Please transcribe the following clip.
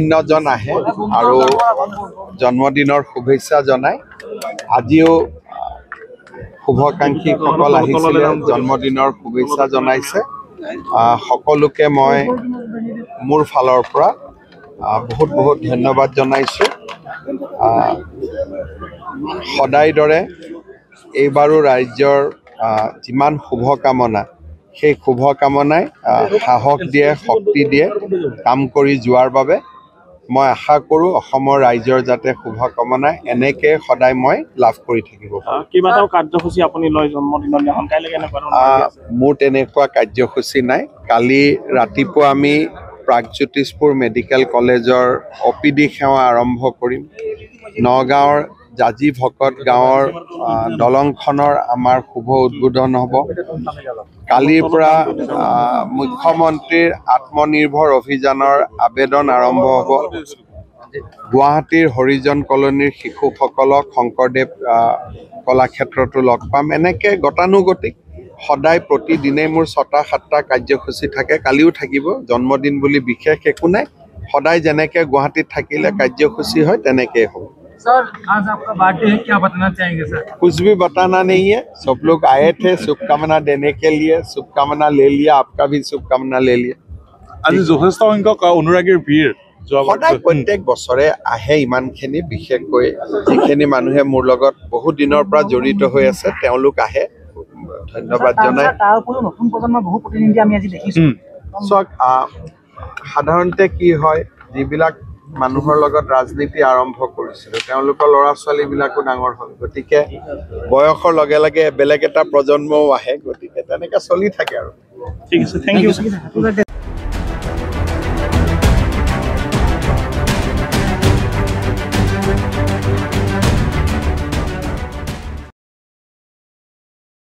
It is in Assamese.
বিভিন্নজন আহে আৰু জন্মদিনৰ শুভেচ্ছা জনায়। আজিও শুভাকাংক্ষীসকল আহিছিলে, জন্মদিনৰ শুভেচ্ছা জনাইছে। সকলোকে মই মোৰ ফালৰ পৰা বহুত বহুত ধন্যবাদ জনাইছোঁ। সদায় দৰে এইবাৰো ৰাজ্যৰ যিমান শুভকামনা, সেই শুভকামনাই সাহস দিয়ে, শক্তি দিয়ে কাম কৰি যোৱাৰ বাবে। মই আশা কৰোঁ অসমৰ ৰাইজৰ যাতে শুভকামনা এনেকে সদায় মই লাভ কৰি থাকিব পাৰোঁ। কিবা এটা কাৰ্যসূচী আপুনি লয় জন্মদিনৰ দিনাখন কাইলৈ কেনেকুৱা? মোৰ তেনেকুৱা কাৰ্যসূচী নাই। কালি ৰাতিপুৱা আমি প্ৰাগজ্যোতিষপুৰ মেডিকেল কলেজৰ OPD সেৱা আৰম্ভ কৰিম। নগাঁৱৰ জাজি ভকত গাঁৱৰ দলংখনৰ আমাৰ শুভ উদ্বোধন হ'ব। কালিৰ পৰা মুখ্যমন্ত্ৰীৰ আত্মনিৰ্ভৰ অভিযানৰ আবেদন আৰম্ভ হ'ব। গুৱাহাটীৰ হৰিজন কলনীৰ শিশুসকলক শংকৰদেৱ কলাক্ষেত্ৰতো লগ পাম। এনেকে গতানুগতিক সদায় প্ৰতিদিনেই মোৰ 6টা-7টা কাৰ্যসূচী থাকে। কালিও থাকিব। জন্মদিন বুলি বিশেষ একো নাই। সদায় যেনেকে গুৱাহাটীত থাকিলে কাৰ্যসূচী হয় তেনেকেই হ'ব। सर आज आपका बर्थडे है, क्या बताना चाहेंगे सर? कुछ भी बताना नहीं है। सब लोग आए थे शुभकामना देने के लिए। शुभकामना ले लिया, आपका भी शुभकामना ले लिया। আজি যথেষ্ট সংখ্যক অনুৰাগীৰ ভিৰ সদায় প্ৰত্যেক বছৰে আহে ইমানখিনি। বিশেষকৈ যিখিনি মানুহে মোৰ লগত বহুত দিনৰ পৰা জড়িত হৈ আছে তেওঁলোক আহে। ধন্যবাদ জনাই। তাৰ উপৰিও নতুন প্ৰজন্মৰ বহু প্ৰতিনিধি আমি আজি দেখিছোঁ। চাওক, সাধাৰণতে কি হয়, যিবিলাক মানুহৰ লগত ৰাজনীতি আৰম্ভ কৰিছিলোঁ তেওঁলোকৰ ল'ৰা ছোৱালীবিলাকো ডাঙৰ হ'ল। গতিকে বয়সৰ লগে লগে বেলেগ এটা প্ৰজন্মও আহে। গতিকে তেনেকৈ চলি থাকে আৰু। ঠিক আছে, থেংক ইউ।